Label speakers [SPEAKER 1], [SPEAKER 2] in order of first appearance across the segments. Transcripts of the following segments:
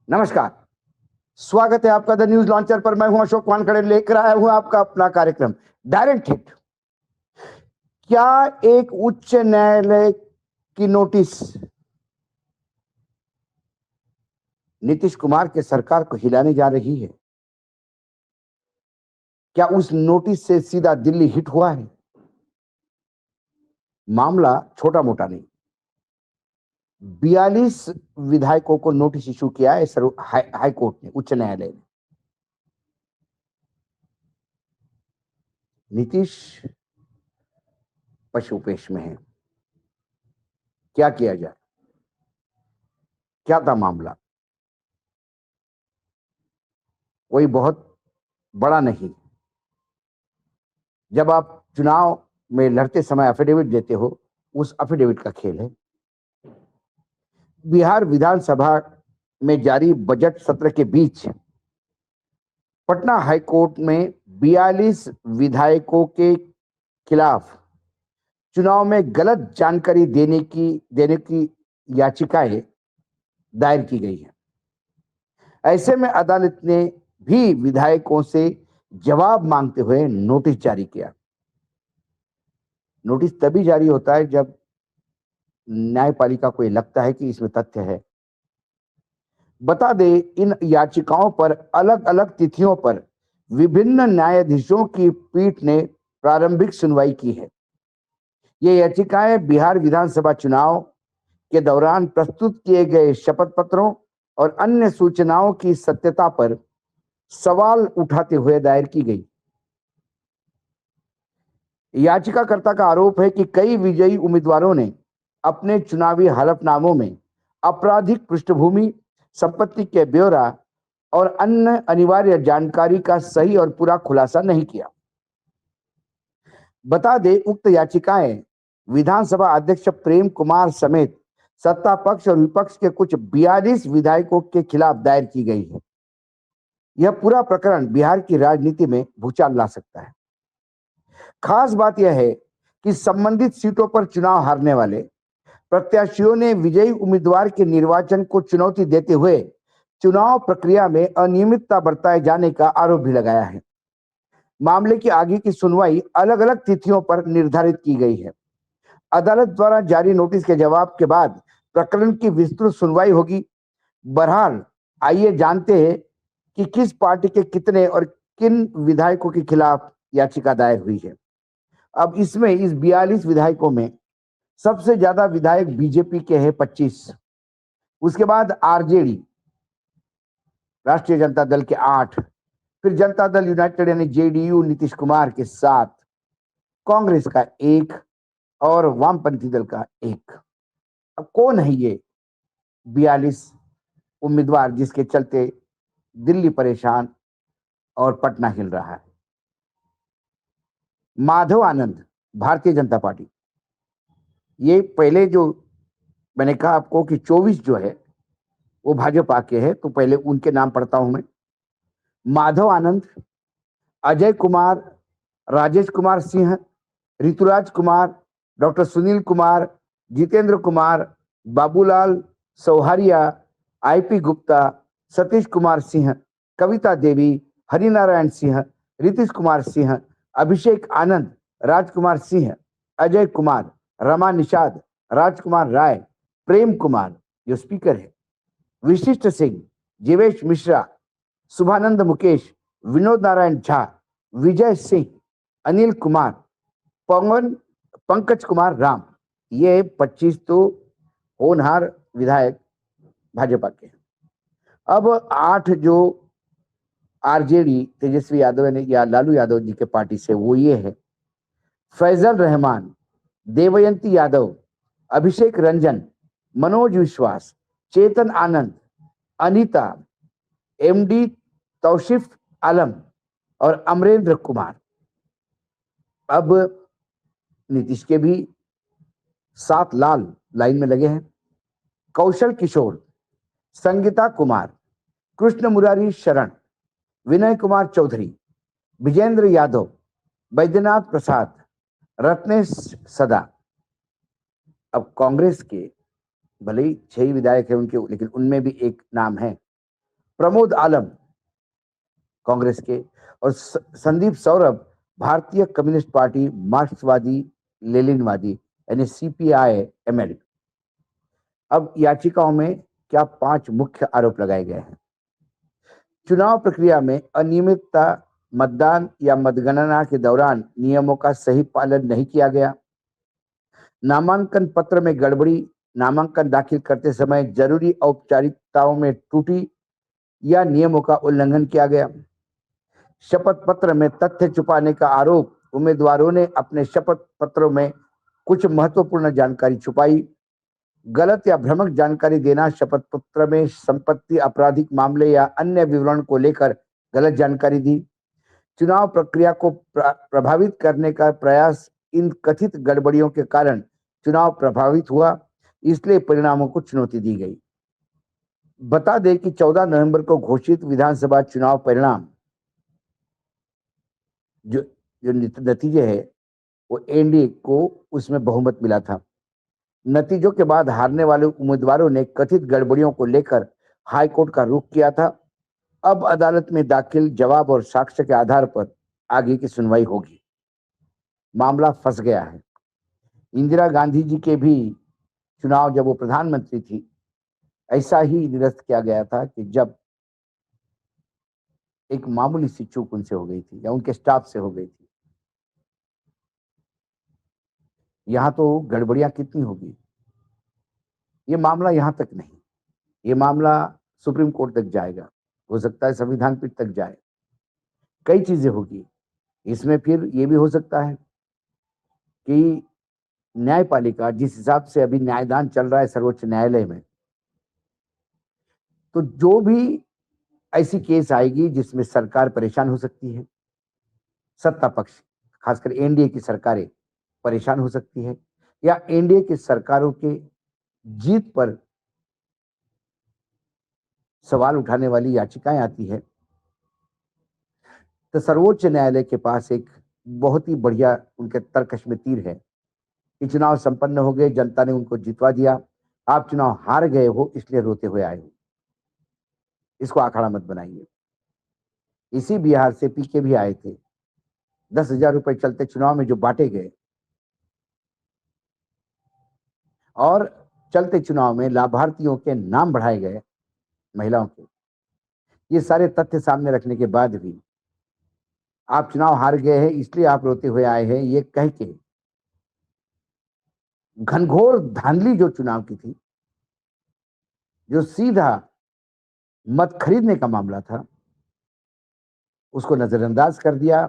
[SPEAKER 1] नमस्कार। स्वागत है आपका द न्यूज लॉन्चर पर। मैं हूं अशोक वानखड़े, लेकर आया हूं आपका अपना कार्यक्रम डायरेक्ट हिट। क्या एक उच्च न्यायालय की नोटिस नीतीश कुमार के सरकार को हिलाने जा रही है? क्या उस नोटिस से सीधा दिल्ली हिट हुआ है? मामला छोटा मोटा नहीं, 42 विधायकों को नोटिस इशू किया है हाई कोर्ट ने, उच्च न्यायालय ने। नीतीश पशुपेश में है। क्या किया जाए? क्या था मामला? कोई बहुत बड़ा नहीं। जब आप चुनाव में लड़ते समय एफिडेविट देते हो, उस एफिडेविट का खेल है। बिहार विधानसभा में जारी बजट सत्र के बीच पटना हाईकोर्ट में 42 विधायकों के खिलाफ चुनाव में गलत जानकारी देने की याचिकाएं दायर की गई है। ऐसे में अदालत ने भी विधायकों से जवाब मांगते हुए नोटिस जारी किया। नोटिस तभी जारी होता है जब न्यायपालिका को यह लगता है कि इसमें तथ्य है। बता दें, इन याचिकाओं पर अलग अलग तिथियों पर विभिन्न न्यायाधीशों की पीठ ने प्रारंभिक सुनवाई की है। ये याचिकाएं बिहार विधानसभा चुनाव के दौरान प्रस्तुत किए गए शपथ पत्रों और अन्य सूचनाओं की सत्यता पर सवाल उठाते हुए दायर की गई। याचिकाकर्ता का आरोप है कि कई विजयी उम्मीदवारों ने अपने चुनावी हलफनामों में आपराधिक पृष्ठभूमि, संपत्ति के ब्यौरा और अन्य अनिवार्य जानकारी का सही और पूरा खुलासा नहीं किया। बता दें, उक्त याचिकाएं विधानसभा अध्यक्ष प्रेम कुमार समेत सत्ता पक्ष और विपक्ष के कुछ 42 विधायकों के खिलाफ दायर की गई है। यह पूरा प्रकरण बिहार की राजनीति में भूचाल ला सकता है। खास बात यह है कि संबंधित सीटों पर चुनाव हारने वाले प्रत्याशियों ने विजयी उम्मीदवार के निर्वाचन को चुनौती देते हुए चुनाव प्रक्रिया में अनियमितता बरताए जाने का आरोप भी लगाया है। मामले की आगे की सुनवाई अलग अलग तिथियों पर निर्धारित की गई है। अदालत द्वारा जारी नोटिस के जवाब के बाद प्रकरण की विस्तृत सुनवाई होगी। बहरहाल, आइए जानते हैं कि किस पार्टी के कितने और किन विधायकों के खिलाफ याचिका दायर हुई है। अब इसमें इस 42 विधायकों में सबसे ज्यादा विधायक बीजेपी के हैं 25। उसके बाद आरजेडी राष्ट्रीय जनता दल के 8, फिर जनता दल यूनाइटेड यानी जेडीयू नीतीश कुमार के 7, कांग्रेस का 1 और वामपंथी दल का 1। अब कौन है ये 42 उम्मीदवार जिसके चलते दिल्ली परेशान और पटना हिल रहा है? माधव आनंद, भारतीय जनता पार्टी। ये पहले जो मैंने कहा आपको कि 24 जो है वो भाजपा के हैं, तो पहले उनके नाम पढ़ता हूं मैं। माधव आनंद, अजय कुमार, राजेश कुमार सिंह, ऋतुराज कुमार, डॉक्टर सुनील कुमार, जितेंद्र कुमार, बाबूलाल सौहारिया, आईपी गुप्ता, सतीश कुमार सिंह, कविता देवी, हरिनारायण सिंह, रीतिश कुमार सिंह, अभिषेक आनंद, राजकुमार सिंह, अजय कुमार, रमा निषाद, राजकुमार राय, प्रेम कुमार जो स्पीकर है, विशिष्ट सिंह, जीवेश मिश्रा, शुभानंद मुकेश, विनोद नारायण झा, विजय सिंह, अनिल कुमार, पंकज कुमार राम। ये 25 तो होनहार विधायक भाजपा के हैं। अब 8 जो आरजेडी तेजस्वी यादव ने या लालू यादव जी के पार्टी से, वो ये है फैजल रहमान, देवयंती यादव, अभिषेक रंजन, मनोज विश्वास, चेतन आनंद, अनीता, एमडी तौसीफ आलम और अमरेंद्र कुमार। अब नीतीश के भी 7 लाल लाइन में लगे हैं। कौशल किशोर, संगीता कुमार, कृष्ण मुरारी शरण, विनय कुमार चौधरी, विजेंद्र यादव, बैद्यनाथ प्रसाद, रत्नेश सदा। अब कांग्रेस के भले ही 6 विधायक हैं उनके, लेकिन उनमें भी एक नाम है प्रमोद आलम कांग्रेस के और संदीप सौरभ भारतीय कम्युनिस्ट पार्टी मार्क्सवादी लेनिनवादी यानी सीपीआई एमएल। अब याचिकाओं में क्या 5 मुख्य आरोप लगाए गए हैं। चुनाव प्रक्रिया में अनियमितता, मतदान या मतगणना के दौरान नियमों का सही पालन नहीं किया गया, नामांकन पत्र में गड़बड़ी, नामांकन दाखिल करते समय जरूरी औपचारिकताओं में त्रुटि या नियमों का उल्लंघन किया गया, शपथ पत्र में तथ्य छुपाने का आरोप, उम्मीदवारों ने अपने शपथ पत्रों में कुछ महत्वपूर्ण जानकारी छुपाई, गलत या भ्रामक जानकारी देना, शपथ पत्र में संपत्ति, आपराधिक मामले या अन्य विवरण को लेकर गलत जानकारी दी, चुनाव प्रक्रिया को प्रभावित करने का प्रयास, इन कथित गड़बड़ियों के कारण चुनाव प्रभावित हुआ, इसलिए परिणामों को चुनौती दी गई। बता दें कि 14 नवंबर को घोषित विधानसभा चुनाव परिणाम जो जो नतीजे है वो एनडीए को उसमें बहुमत मिला था। नतीजों के बाद हारने वाले उम्मीदवारों ने कथित गड़बड़ियों को लेकर हाईकोर्ट का रुख किया था। अब अदालत में दाखिल जवाब और साक्ष्य के आधार पर आगे की सुनवाई होगी। मामला फंस गया है। इंदिरा गांधी जी के भी चुनाव, जब वो प्रधानमंत्री थी, ऐसा ही निरस्त किया गया था कि जब एक मामूली सी चूक उनसे हो गई थी या उनके स्टाफ से हो गई थी। यहां तो गड़बड़ियां कितनी होगी। ये मामला यहां तक नहीं, ये मामला सुप्रीम कोर्ट तक जाएगा, हो सकता है संविधान पीठ तक जाए, कई चीजें होगी इसमें। फिर ये भी हो सकता है कि न्यायपालिका, जिस हिसाब से अभी न्यायदान चल रहा है सर्वोच्च न्यायालय में, तो जो भी ऐसी केस आएगी जिसमें सरकार परेशान हो सकती है, सत्ता पक्ष खासकर एनडीए की सरकारें परेशान हो सकती है, या एनडीए की सरकारों के जीत पर सवाल उठाने वाली याचिकाएं आती है, तो सर्वोच्च न्यायालय के पास एक बहुत ही बढ़िया उनके तर्कश में तीर है कि चुनाव संपन्न हो गए, जनता ने उनको जितवा दिया, आप चुनाव हार गए हो इसलिए रोते हुए आए हो, इसको अखाड़ा मत बनाइए। इसी बिहार से पीके भी आए थे, 10,000 रुपए चलते चुनाव में जो बांटे गए, और चलते चुनाव में लाभार्थियों के नाम बढ़ाए गए, महिलाओं के, ये सारे तथ्य सामने रखने के बाद भी आप चुनाव हार गए हैं इसलिए आप रोते हुए आए हैं, ये कह के घनघोर धांधली जो चुनाव की थी, जो सीधा मत खरीदने का मामला था, उसको नजरअंदाज कर दिया।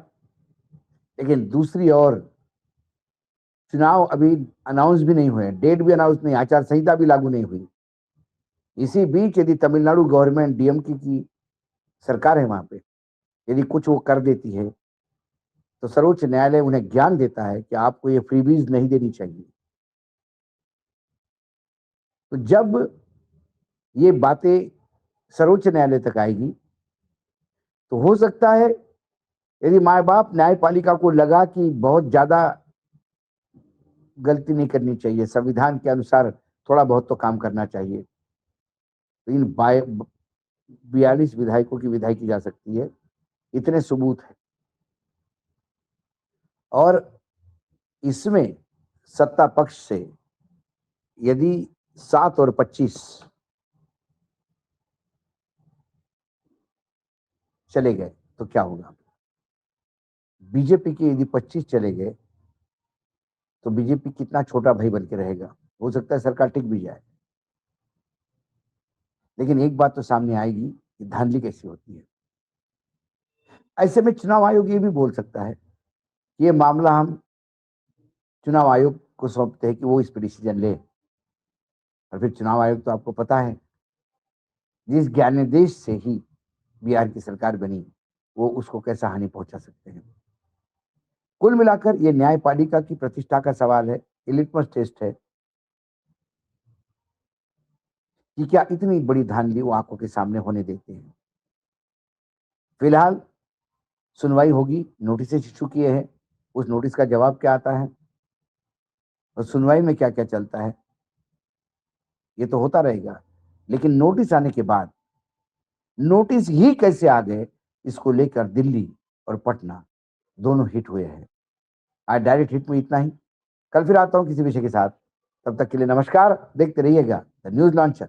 [SPEAKER 1] लेकिन दूसरी ओर चुनाव अभी अनाउंस भी नहीं हुए, डेट भी अनाउंस नहीं, आचार संहिता भी लागू नहीं हुई। इसी बीच यदि तमिलनाडु गवर्नमेंट, डीएमके की सरकार है वहां पे, यदि कुछ वो कर देती है तो सर्वोच्च न्यायालय उन्हें ज्ञान देता है कि आपको ये फ्रीबीज नहीं देनी चाहिए। तो जब ये बातें सर्वोच्च न्यायालय तक आएगी तो हो सकता है, यदि माए बाप न्यायपालिका को लगा कि बहुत ज्यादा गलती नहीं करनी चाहिए, संविधान के अनुसार थोड़ा बहुत तो काम करना चाहिए, तो इन 42 विधायकों की विधाई की जा सकती है, इतने सबूत है। और इसमें सत्ता पक्ष से यदि 7 और 25 चले गए तो क्या होगा। बीजेपी के यदि 25 चले गए तो बीजेपी कितना छोटा भाई बन के रहेगा, हो सकता है सरकार टिक भी जाए। लेकिन एक बात तो सामने आएगी कि धांधली कैसी होती है। ऐसे में चुनाव आयोग ये भी बोल सकता है कि ये मामला हम चुनाव आयोग को सौंपते हैं कि वो इस पर डिसीजन ले। और फिर चुनाव आयोग तो आपको पता है, जिस ज्ञानादेश से ही बिहार की सरकार बनी, वो उसको कैसा हानि पहुंचा सकते हैं। कुल मिलाकर ये न्यायपालिका की प्रतिष्ठा का सवाल है, ये लिटमस टेस्ट है कि क्या इतनी बड़ी धांधली वो आंखों के सामने होने देते हैं। फिलहाल सुनवाई होगी, नोटिस इशू किए हैं, उस नोटिस का जवाब क्या आता है और सुनवाई में क्या क्या चलता है ये तो होता रहेगा। लेकिन नोटिस आने के बाद नोटिस ही कैसे आ गए, इसको लेकर दिल्ली और पटना दोनों हिट हुए हैं। आज डायरेक्ट हिट में इतना ही। कल फिर आता हूं किसी विषय के साथ। तब तक के लिए नमस्कार। देखते रहिएगा द न्यूज लॉन्चर।